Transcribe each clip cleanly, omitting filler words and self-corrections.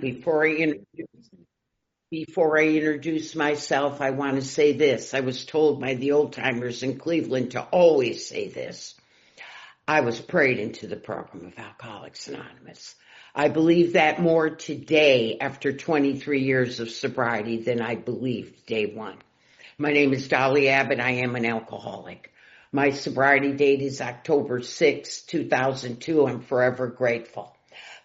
Before I before I introduce myself, I want to say this. I was told by the old timers in Cleveland to always say this. I was prayed into the program of Alcoholics Anonymous. I believe that more today after 23 years of sobriety than I believed day one. My name is Dolly Abbott. I am an alcoholic. My sobriety date is October 6, 2002. I'm forever grateful.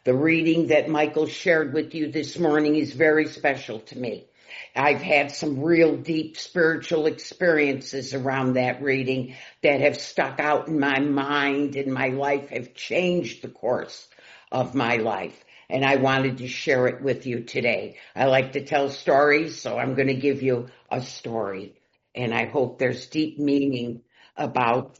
The reading that Michael shared with you this morning is very special to me. I've had some real deep spiritual experiences around that reading that have stuck out in my mind and my life, have changed the course of my life. And I wanted to share it with you today. I like to tell stories, so I'm going to give you a story. And I hope there's deep meaning about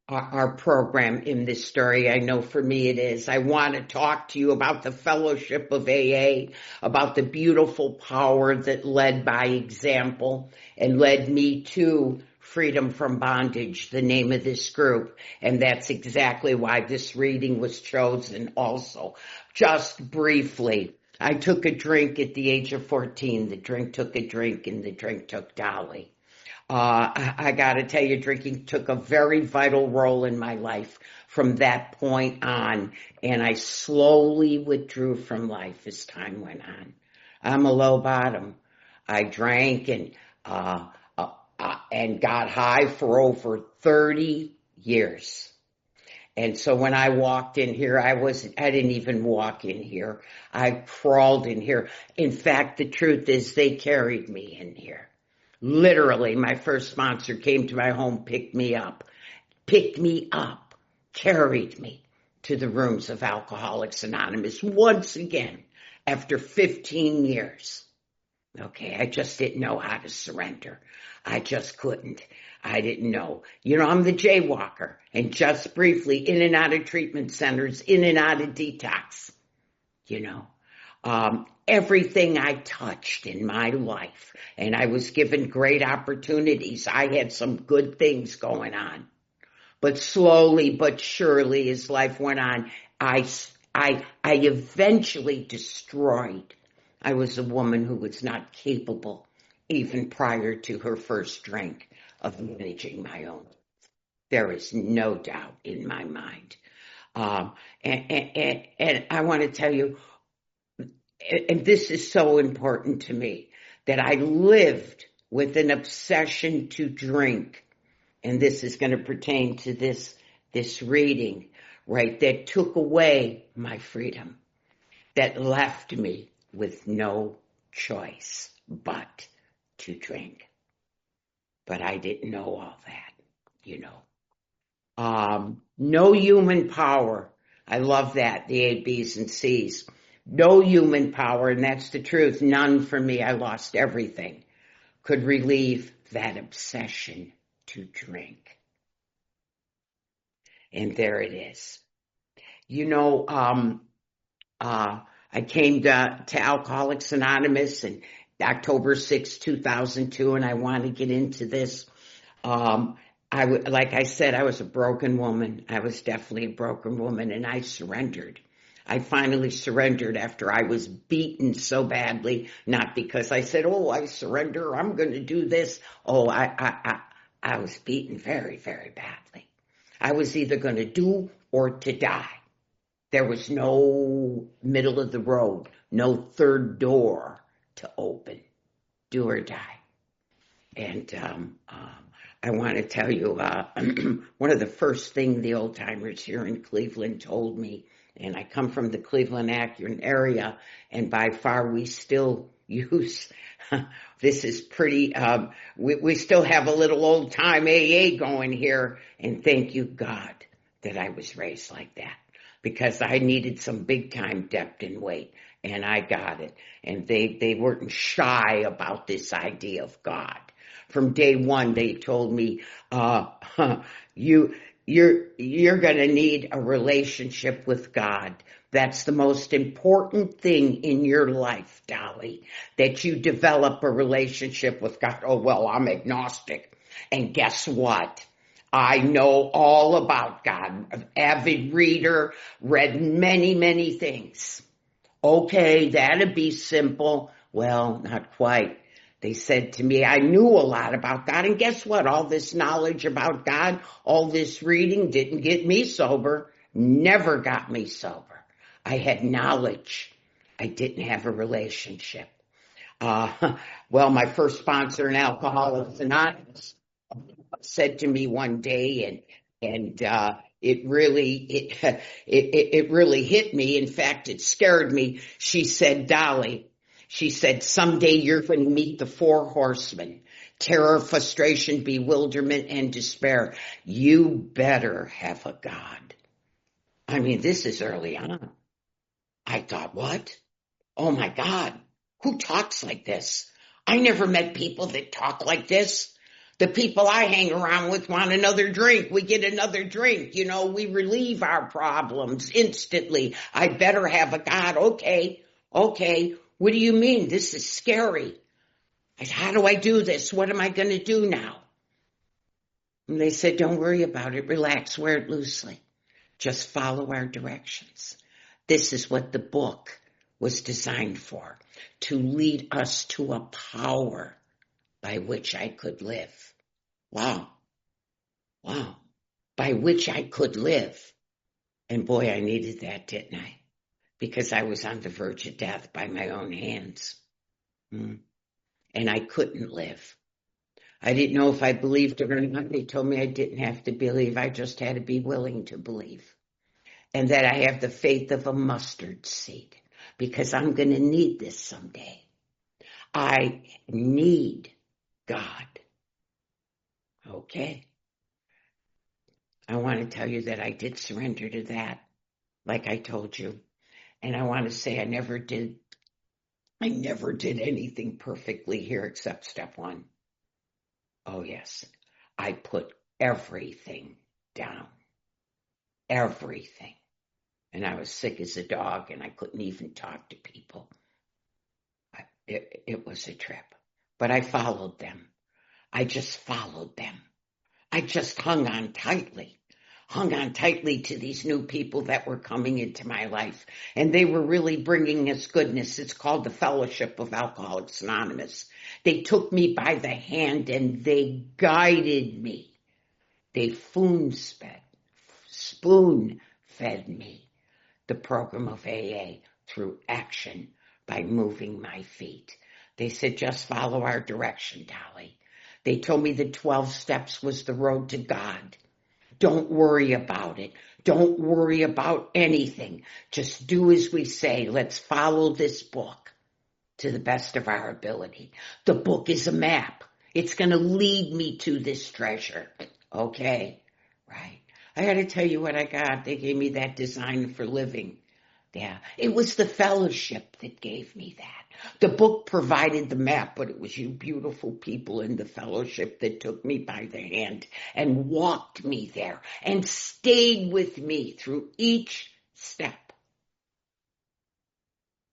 our program in this story. I know for me it is. I want to talk to you about the fellowship of AA, about the beautiful power that led by example and led me to Freedom from Bondage, the name of this group. And that's exactly why this reading was chosen also. Just briefly, I took a drink at the age of 14. The drink took a drink and the drink took Dolly. I got to tell you, drinking took a very vital role in my life from that point on, and I slowly withdrew from life as time went on. I'm a low bottom. I drank and got high for over 30 years. And so when I walked in here, I didn't even walk in here. I crawled in here. In fact, the truth is they carried me in here. Literally, my first sponsor came to my home, picked me up, carried me to the rooms of Alcoholics Anonymous once again after 15 years. Okay, I just didn't know how to surrender. I just couldn't. I didn't know. I'm the jaywalker, and just briefly, in and out of treatment centers, in and out of detox, everything I touched in my life, and I was given great opportunities. I had some good things going on, but slowly but surely as life went on, I eventually destroyed. I was a woman who was not capable, even prior to her first drink, of managing my own. There is no doubt in my mind. And I want to tell you, and this is so important to me, that I lived with an obsession to drink. And this is going to pertain to this reading, right? That took away my freedom, that left me with no choice but to drink. But I didn't know all that, No human power. I love that, the A, B's, and C's. No human power, and that's the truth, none for me, I lost everything, could relieve that obsession to drink. And there it is. I came to Alcoholics Anonymous in October 6, 2002, and I want to get into this. Like I said, I was a broken woman. I was definitely a broken woman, and I surrendered. I finally surrendered after I was beaten so badly, not because I said, I surrender, I'm going to do this. I was beaten very, very badly. I was either going to do or to die. There was no middle of the road, no third door to open, do or die. And I want to tell you, one of the first things the old timers here in Cleveland told me, and I come from the Cleveland Akron area, and by far we still use, this is pretty, we still have a little old time AA going here, and thank you God that I was raised like that, because I needed some big time depth and weight, and I got it. And they weren't shy about this idea of God. From day one, they told me, you're going to need a relationship with God. That's the most important thing in your life, Dolly, that you develop a relationship with God. Oh, well, I'm agnostic. And guess what? I know all about God. An avid reader, read many, many things. Okay, that'd be simple. Well, not quite. They said to me, I knew a lot about God. And guess what? All this knowledge about God, all this reading didn't get me sober, never got me sober. I had knowledge. I didn't have a relationship. Well, my first sponsor in Alcoholics Anonymous said to me one day, and it really it really hit me. In fact, it scared me. She said, Dolly, she said, someday you're going to meet the four horsemen: terror, frustration, bewilderment, and despair. You better have a God. I mean, this is early on. I thought, what? Oh my God, who talks like this? I never met people that talk like this. The people I hang around with want another drink. We get another drink. You know, we relieve our problems instantly. I better have a God. Okay. What do you mean? This is scary. How do I do this? What am I going to do now? And they said, don't worry about it. Relax. Wear it loosely. Just follow our directions. This is what the book was designed for, to lead us to a power by which I could live. Wow. By which I could live. And boy, I needed that, didn't I? Because I was on the verge of death by my own hands. And I couldn't live. I didn't know if I believed it or not. They told me I didn't have to believe. I just had to be willing to believe. And that I have the faith of a mustard seed, because I'm going to need this someday. I need God. Okay. I want to tell you that I did surrender to that, like I told you. And I want to say I never did anything perfectly here except step one. Oh yes. I put everything down. Everything. And I was sick as a dog, and I couldn't even talk to people. It was a trip. But I followed them. I just followed them. I just hung on tightly to these new people that were coming into my life. And they were really bringing us goodness. It's called the Fellowship of Alcoholics Anonymous. They took me by the hand and they guided me. They spoon-fed me the program of AA through action by moving my feet. They said, just follow our direction, Dolly. They told me the 12 steps was the road to God. Don't worry about it. Don't worry about anything. Just do as we say. Let's follow this book to the best of our ability. The book is a map. It's going to lead me to this treasure. Okay, right. I got to tell you what I got. They gave me that design for living. Yeah, it was the fellowship that gave me that. The book provided the map, but it was you beautiful people in the fellowship that took me by the hand and walked me there and stayed with me through each step.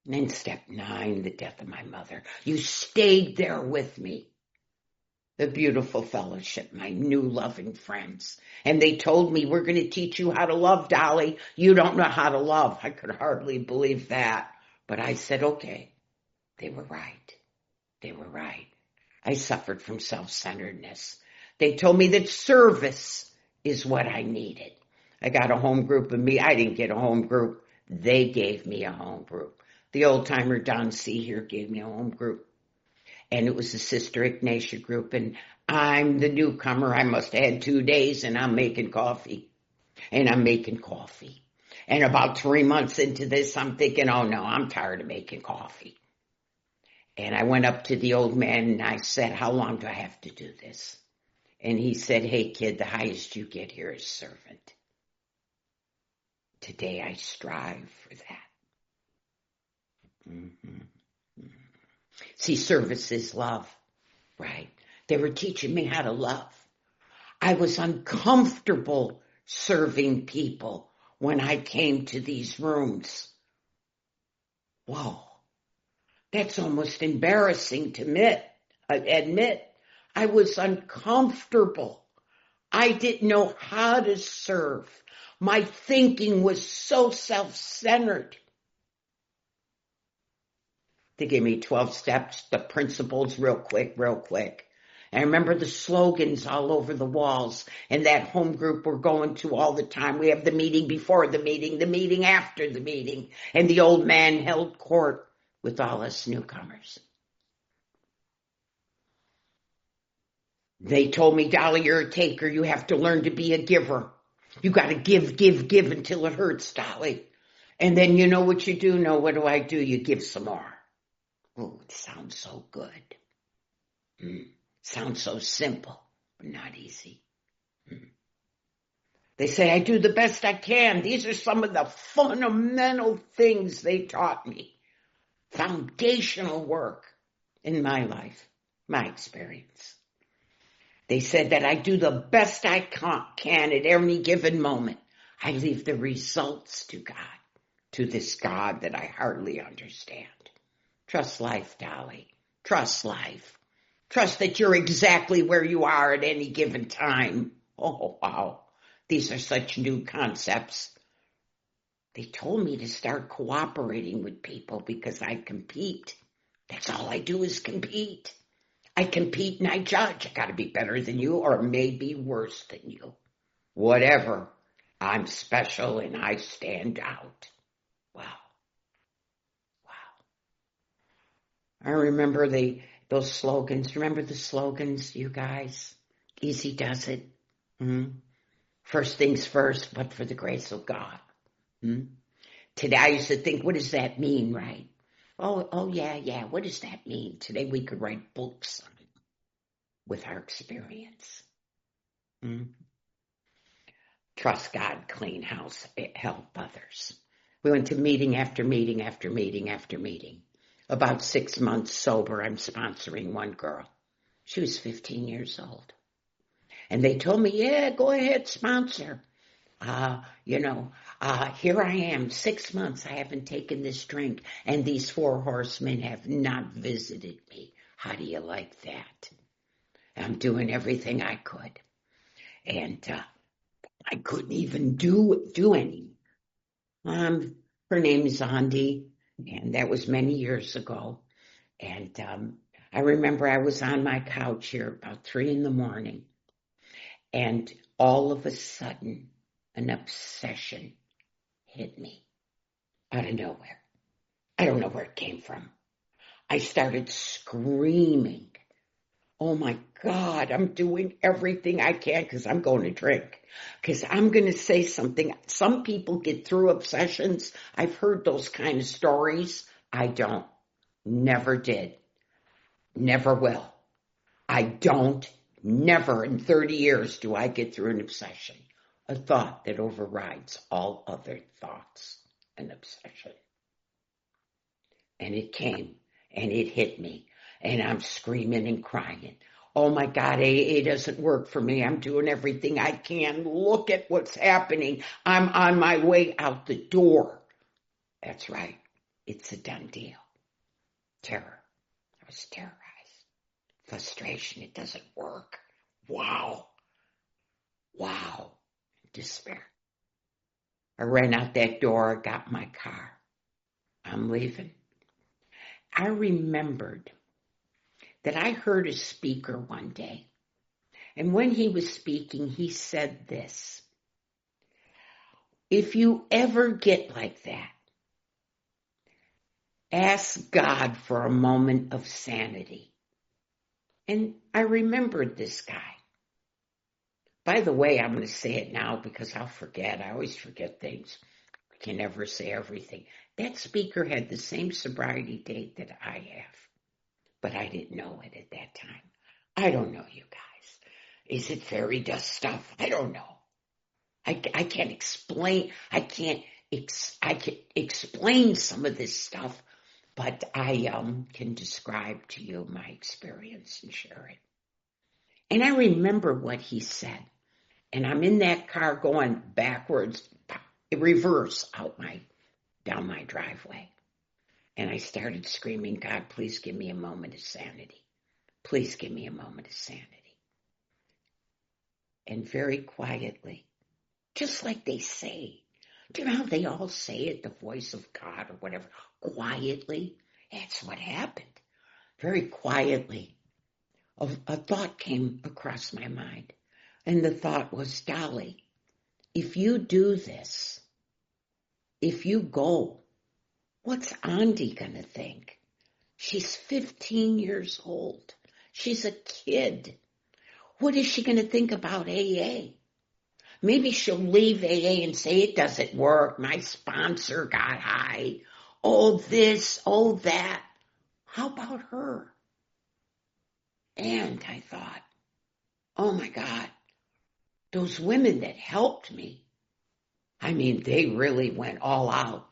And then step 9, the death of my mother. You stayed there with me. The beautiful fellowship, my new loving friends. And they told me, we're going to teach you how to love, Dolly. You don't know how to love. I could hardly believe that. But I said, okay. They were right. I suffered from self-centeredness. They told me that service is what I needed. I got a home group of me. I didn't get a home group. They gave me a home group. The old-timer Don C. here gave me a home group. And it was the Sister Ignatia group. And I'm the newcomer. I must have had 2 days, and I'm making coffee. And about 3 months into this, I'm thinking, oh, no, I'm tired of making coffee. And I went up to the old man, and I said, how long do I have to do this? And he said, hey, kid, the highest you get here is servant. Today I strive for that. See, service is love, right? They were teaching me how to love. I was uncomfortable serving people when I came to these rooms. Whoa, that's almost embarrassing to admit. I was uncomfortable. I didn't know how to serve. My thinking was so self-centered. They gave me 12 steps, the principles real quick. And I remember the slogans all over the walls, and that home group we're going to all the time. We have the meeting before the meeting after the meeting, and the old man held court with all us newcomers. They told me, Dolly, you're a taker. You have to learn to be a giver. You got to give until it hurts, Dolly. And then you know what you do? No, what do? You give some more. Oh, it sounds so good. Sounds so simple, but not easy. They say, I do the best I can. These are some of the fundamental things they taught me. Foundational work in my life, my experience. They said that I do the best I can at any given moment. I leave the results to God, to this God that I hardly understand. Trust life, Dolly. Trust life. Trust that you're exactly where you are at any given time. Oh, wow. These are such new concepts. They told me to start cooperating with people because I compete. That's all I do is compete. I compete and I judge. I got to be better than you or maybe worse than you. Whatever. I'm special and I stand out. Wow. I remember those slogans. Remember the slogans, you guys? Easy does it. First things first, but for the grace of God. Today I used to think, what does that mean, right? Oh, yeah. What does that mean? Today we could write books on it with our experience. Trust God, clean house, help others. We went to meeting after meeting after meeting after meeting. About 6 months sober, I'm sponsoring one girl. She was 15 years old. And they told me, yeah, go ahead, sponsor. Here I am, 6 months, I haven't taken this drink, and these 4 horsemen have not visited me. How do you like that? I'm doing everything I could. And I couldn't even do any. Her name is Andy, and that was many years ago. And I remember I was on my couch here about 3 a.m, and all of a sudden, an obsession hit me out of nowhere. I don't know where it came from. I started screaming. Oh my God, I'm doing everything I can because I'm going to drink. Because I'm going to say something. Some people get through obsessions. I've heard those kind of stories. I don't. Never did. Never will. I don't. Never in 30 years do I get through an obsession. A thought that overrides all other thoughts. An obsession. And it came and it hit me. And I'm screaming and crying. Oh my God, AA doesn't work for me. I'm doing everything I can. Look at what's happening. I'm on my way out the door. That's right. It's a done deal. Terror. I was terrorized. Frustration. It doesn't work. Wow. Despair. I ran out that door, got my car. I'm leaving. I remembered that I heard a speaker one day. And when he was speaking, he said this. If you ever get like that, ask God for a moment of sanity. And I remembered this guy. By the way, I'm going to say it now because I'll forget. I always forget things. I can never say everything. That speaker had the same sobriety date that I have. But I didn't know it at that time. I don't know, you guys. Is it fairy dust stuff? I don't know. I can't explain. I can explain some of this stuff, but I can describe to you my experience and share it. And I remember what he said. And I'm in that car going backwards, reverse down my driveway. And I started screaming, God, please give me a moment of sanity. Please give me a moment of sanity. And very quietly, just like they say, do you know how they all say it, the voice of God or whatever, quietly? That's what happened. Very quietly, a thought came across my mind. And the thought was, Dolly, if you do this, if you go, what's Andy going to think? She's 15 years old. She's a kid. What is she going to think about AA? Maybe she'll leave AA and say, it doesn't work. My sponsor got high. Oh, this, oh, that. How about her? And I thought, oh my God, those women that helped me, I mean, they really went all out.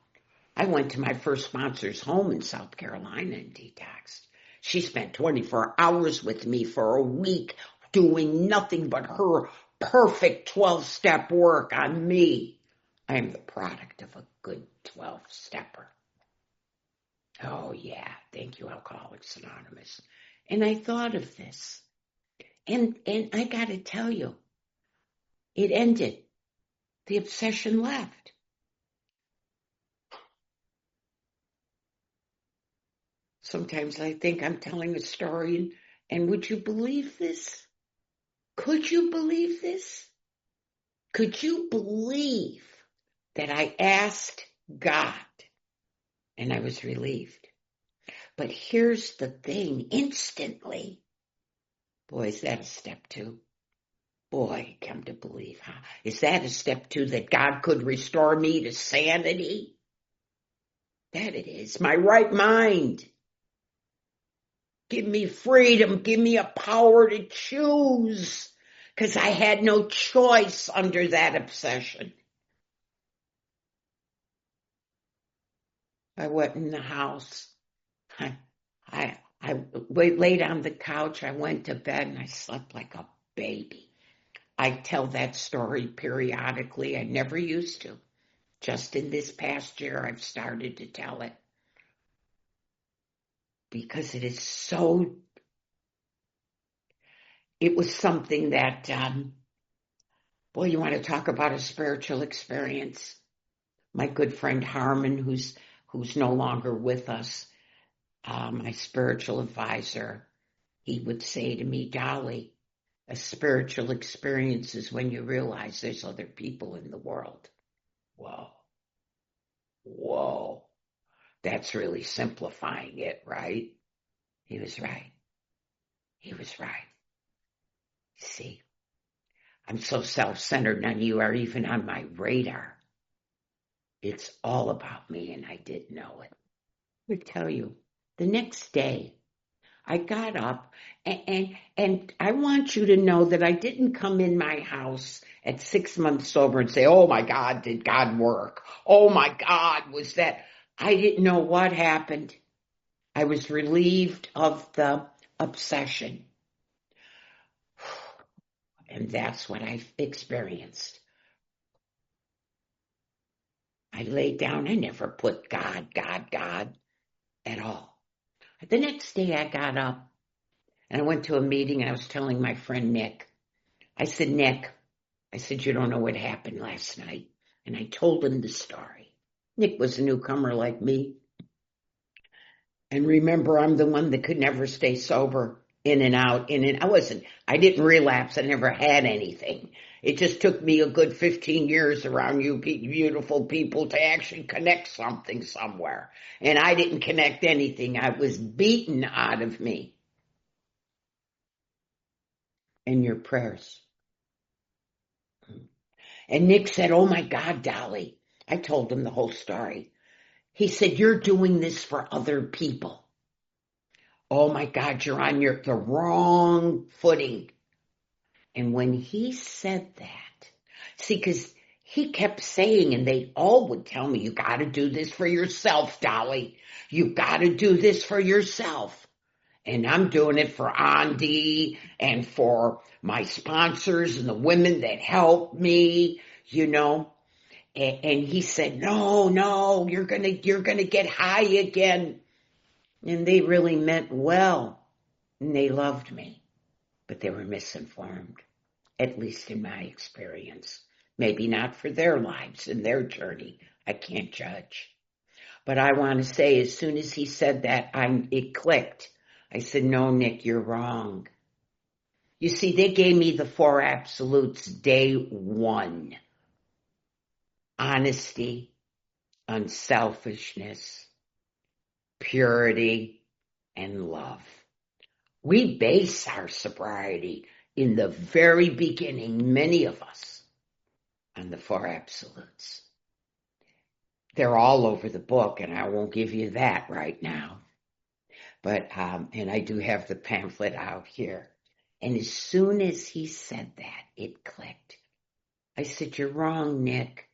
I went to my first sponsor's home in South Carolina and detoxed. She spent 24 hours with me for a week doing nothing but her perfect 12-step work on me. I am the product of a good 12-stepper. Oh, yeah. Thank you, Alcoholics Anonymous. And I thought of this. And I got to tell you, it ended. The obsession left. Sometimes I think I'm telling a story, and would you believe this? Could you believe this? Could you believe that I asked God and I was relieved? But here's the thing, instantly. Boy, is that a step two? Boy, come to believe, huh? Is that a step two, that God could restore me to sanity? That it is, my right mind. Give me freedom, give me a power to choose, because I had no choice under that obsession. I went in the house. I laid on the couch. I went to bed and I slept like a baby. I tell that story periodically. I never used to. Just in this past year, I've started to tell it. Because it is so, it was something that, boy, you want to talk about a spiritual experience. My good friend Harmon, who's no longer with us, my spiritual advisor, he would say to me, Dolly, a spiritual experience is when you realize there's other people in the world. Whoa, that's really simplifying it, right? He was right. See, I'm so self-centered, none of you are even on my radar. It's all about me, and I didn't know it. I would tell you, the next day, I got up, and I want you to know that I didn't come in my house at 6 months sober and say, oh my God, did God work? Oh my God, was that? I didn't know what happened. I was relieved of the obsession. And that's what I experienced. I laid down. I never put God at all. The next day I got up and I went to a meeting and I was telling my friend Nick. I said, Nick, you don't know what happened last night. And I told him the story. Nick was a newcomer like me. And remember, I'm the one that could never stay sober, in and out. I didn't relapse. I never had anything. It just took me a good 15 years around you beautiful people to actually connect something somewhere. And I didn't connect anything. I was beaten out of me. And your prayers. And Nick said, oh my God, Dolly. I told him the whole story. He said, you're doing this for other people. Oh my God, you're on the wrong footing. And when he said that, see, because he kept saying, and they all would tell me, you got to do this for yourself, Dolly. You got to do this for yourself. And I'm doing it for Andy and for my sponsors and the women that help me, you know. And he said, no, you're gonna get high again. And they really meant well. And they loved me. But they were misinformed, at least in my experience. Maybe not for their lives and their journey. I can't judge. But I want to say, as soon as he said that, it clicked. I said, no, Nick, you're wrong. You see, they gave me the 4 absolutes day one. Honesty, unselfishness, purity, and love. We base our sobriety in the very beginning, many of us, on the 4 absolutes. They're all over the book, and I won't give you that right now. But, and I do have the pamphlet out here. And as soon as he said that, it clicked. I said, you're wrong, Nick.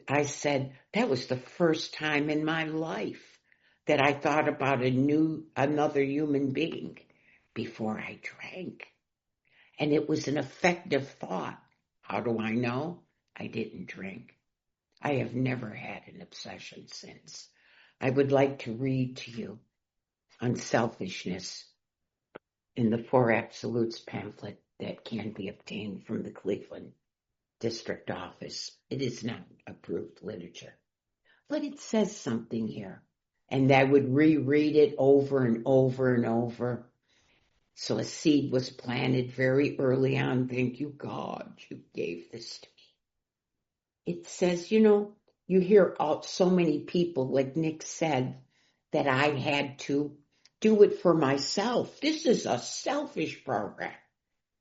I said, that was the first time in my life that I thought about another human being before I drank. And it was an effective thought. How do I know? I didn't drink. I have never had an obsession since. I would like to read to you Unselfishness in the 4 Absolutes pamphlet that can be obtained from the Cleveland District Office. It is not approved literature, but it says something here. And I would reread it over and over and over. So a seed was planted very early on. Thank you, God, you gave this to me. It says, you hear so many people, like Nick said, that I had to do it for myself. This is a selfish program.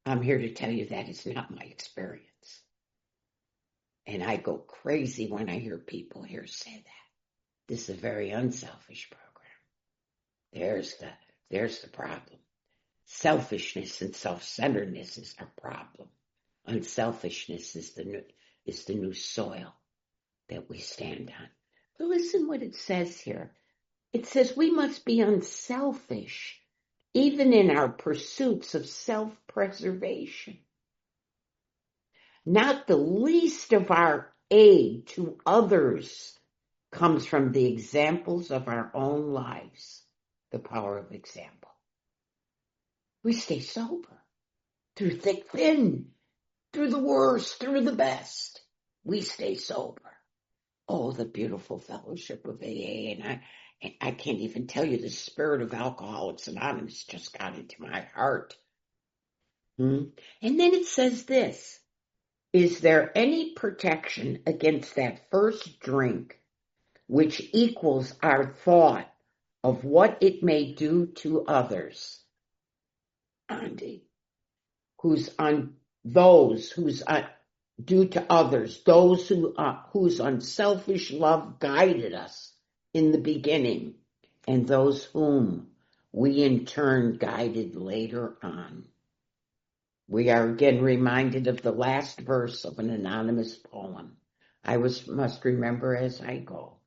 I'm here to tell you that is not my experience. And I go crazy when I hear people here say that. This is a very unselfish program. There's the problem. Selfishness and self-centeredness is our problem. Unselfishness is the new soil that we stand on. But listen what it says here. It says we must be unselfish, even in our pursuits of self-preservation. Not the least of our aid to others comes from the examples of our own lives, the power of example. We stay sober through thick, thin, through the worst, through the best. We stay sober. Oh, the beautiful fellowship of AA, and I can't even tell you, the spirit of Alcoholics Anonymous just got into my heart. And then it says this, is there any protection against that first drink which equals our thought of what it may do to others? Andy, whose due to others, those whose unselfish love guided us in the beginning, and those whom we in turn guided later on. We are again reminded of the last verse of an anonymous poem. I must remember as I go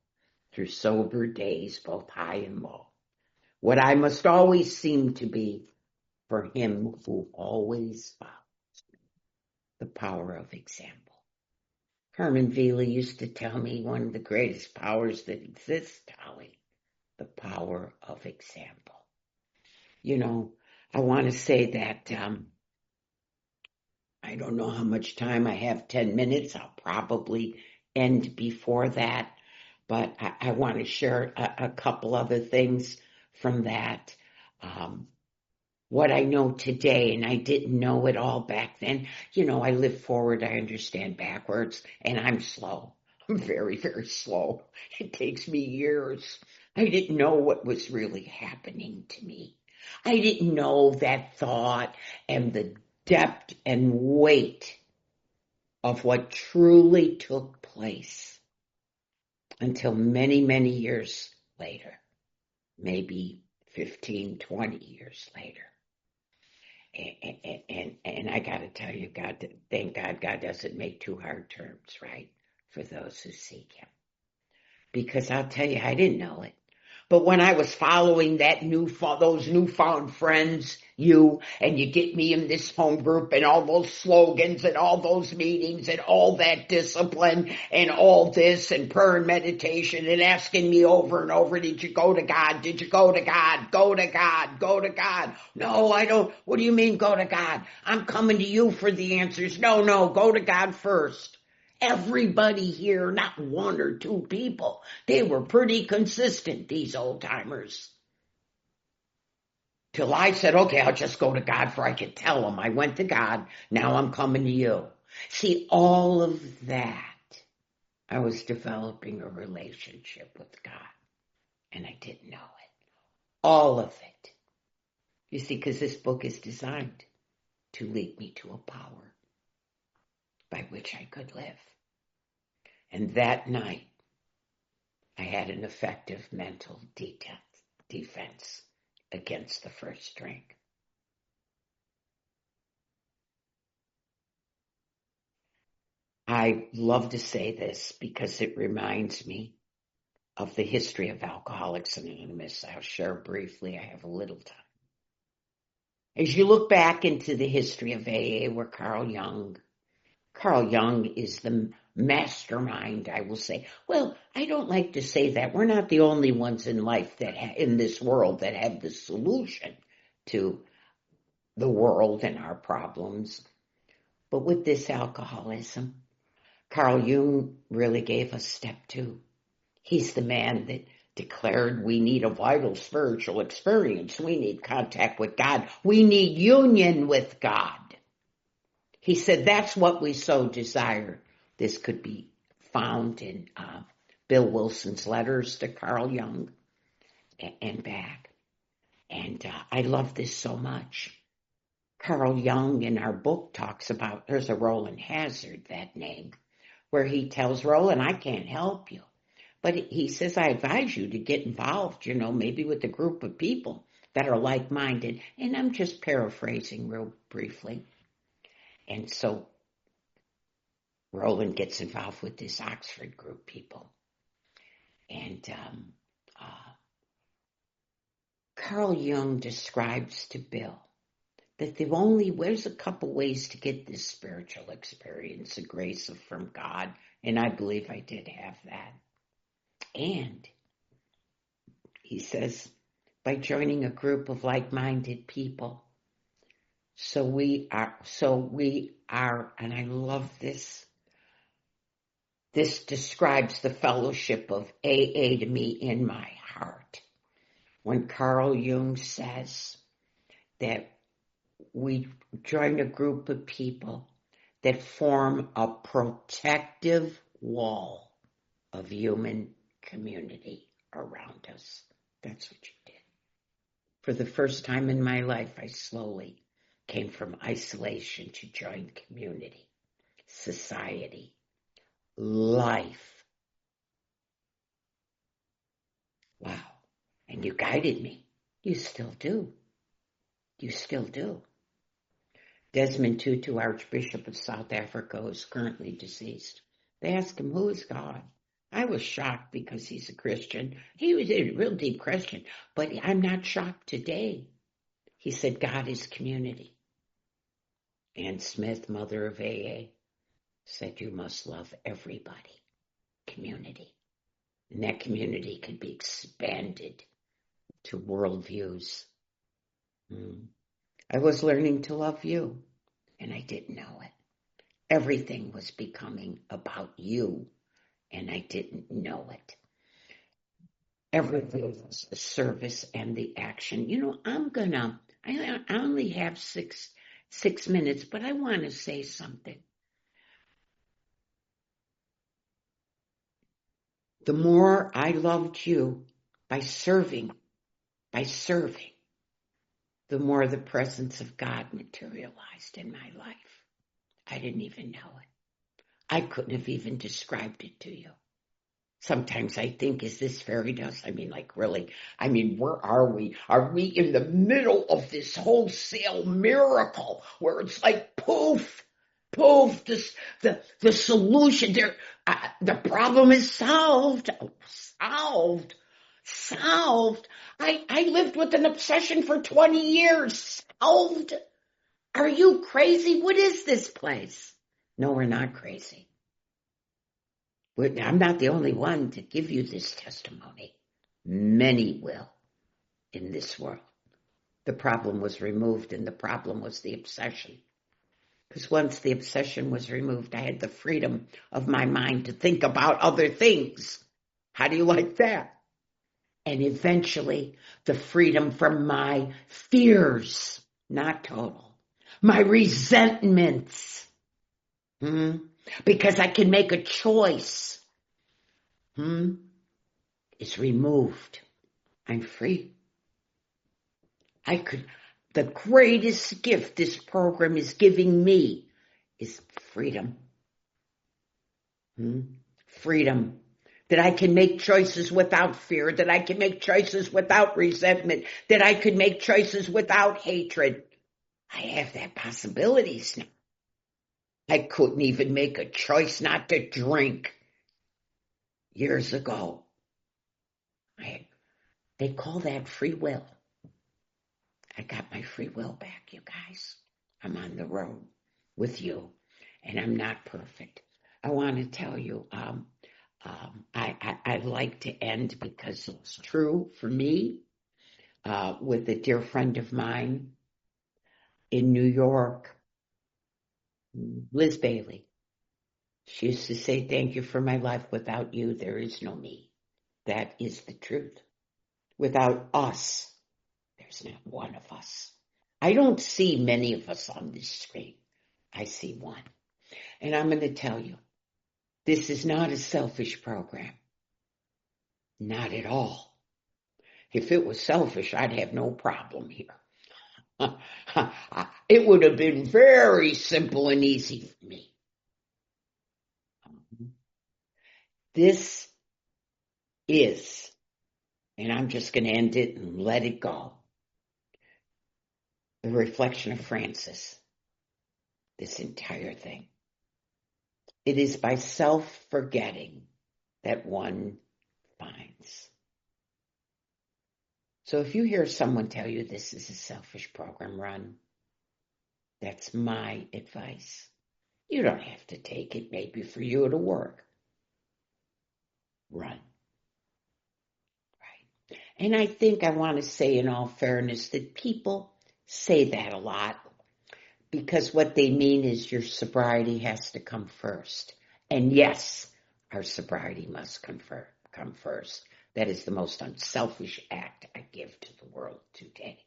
through sober days, both high and low, what I must always seem to be for him who always follows me, the power of example. Herman Vila used to tell me one of the greatest powers that exists, Dolly, the power of example. I want to say that I don't know how much time I have, 10 minutes. I'll probably end before that, but I want to share a couple other things from that. What I know today, and I didn't know it all back then. I live forward, I understand backwards, and I'm slow. I'm very, very slow. It takes me years. I didn't know what was really happening to me. I didn't know that thought and the depth and weight of what truly took place until many, many years later, maybe 15, 20 years later. And I got to tell you, thank God, God doesn't make too hard terms, right, for those who seek him. Because I'll tell you, I didn't know it. But when I was following those newfound friends, you get me in this home group and all those slogans and all those meetings and all that discipline and all this and prayer and meditation and asking me over and over, did you go to God? Did you go to God? Go to God. Go to God. No, I don't. What do you mean go to God? I'm coming to you for the answers. No, go to God first. everybody here, not one or two people. They were pretty consistent, these old timers. Till I said, okay, I'll just go to God for I could tell him. I went to God, now I'm coming to you. See, all of that, I was developing a relationship with God, and I didn't know it. All of it. You see, because this book is designed to lead me to a power by which I could live. And that night, I had an effective mental defense against the first drink. I love to say this because it reminds me of the history of Alcoholics Anonymous. I'll share briefly. I have a little time. As you look back into the history of AA, where Carl Jung is the mastermind, I will say. Well, I don't like to say that. We're not the only ones in life in this world that have the solution to the world and our problems. But with this alcoholism, Carl Jung really gave us step 2. He's the man that declared we need a vital spiritual experience. We need contact with God. We need union with God. He said that's what we so desire. This could be found in Bill Wilson's letters to Carl Jung and back. And I love this so much. Carl Jung in our book talks about, there's a Roland Hazard, that name, where he tells Roland, I can't help you. But he says, I advise you to get involved, maybe with a group of people that are like-minded. And I'm just paraphrasing real briefly. And so Roland gets involved with this Oxford group people. And Carl Jung describes to Bill that there's a couple ways to get this spiritual experience, a grace from God. And I believe I did have that. And he says, by joining a group of like-minded people. So we are, and I love this. This describes the fellowship of AA to me in my heart. When Carl Jung says that we join a group of people that form a protective wall of human community around us. That's what you did. For the first time in my life, I slowly came from isolation to join community, society, life. Wow. And you guided me. You still do. You still do. Desmond Tutu, Archbishop of South Africa, is currently deceased. They asked him, who is God? I was shocked because he's a Christian. He was a real deep Christian, but I'm not shocked today. He said, God is community. Ann Smith, mother of AA, said you must love everybody. Community. And that community can be expanded to worldviews. I was learning to love you, and I didn't know it. Everything was becoming about you, and I didn't know it. Everything was the service and the action. I only have six minutes, but I want to say something. The more I loved you by serving, the more the presence of God materialized in my life. I didn't even know it. I couldn't have even described it to you. Sometimes I think, is this fairy dust? Really? Where are we? Are we in the middle of this wholesale miracle where it's like poof, poof, the solution there, the problem is solved. Solved. I lived with an obsession for 20 years. Solved. Are you crazy? What is this place? No, we're not crazy. I'm not the only one to give you this testimony. Many will in this world. The problem was removed, and the problem was the obsession. Because once the obsession was removed, I had the freedom of my mind to think about other things. How do you like that? And eventually, the freedom from my fears, not total, my resentments, because I can make a choice, is removed. I'm free. The greatest gift this program is giving me is freedom. Freedom. That I can make choices without fear, that I can make choices without resentment, that I can make choices without hatred. I have that possibilities now. I couldn't even make a choice not to drink years ago. They call that free will. I got my free will back, you guys. I'm on the road with you, and I'm not perfect. I want to tell you, I'd like to end because it's true for me, with a dear friend of mine in New York, Liz Bailey. She used to say, "Thank you for my life. Without you, there is no me." That is the truth. Without us, there's not one of us. I don't see many of us on this screen. I see one. And I'm going to tell you, this is not a selfish program. Not at all. If it was selfish, I'd have no problem here. It would have been very simple and easy for me. This is, and I'm just going to end it and let it go, the reflection of Francis, this entire thing. It is by self-forgetting that one finds. So if you hear someone tell you this is a selfish program, run. That's my advice. You don't have to take it. Maybe for you it'll work. Run. Right. And I think I want to say in all fairness that people say that a lot because what they mean is your sobriety has to come first. And yes, our sobriety must come first. That is the most unselfish act I give to the world today.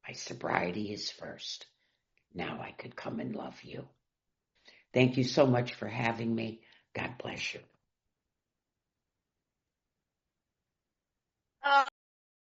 My sobriety is first. Now I could come and love you. Thank you so much for having me. God bless you.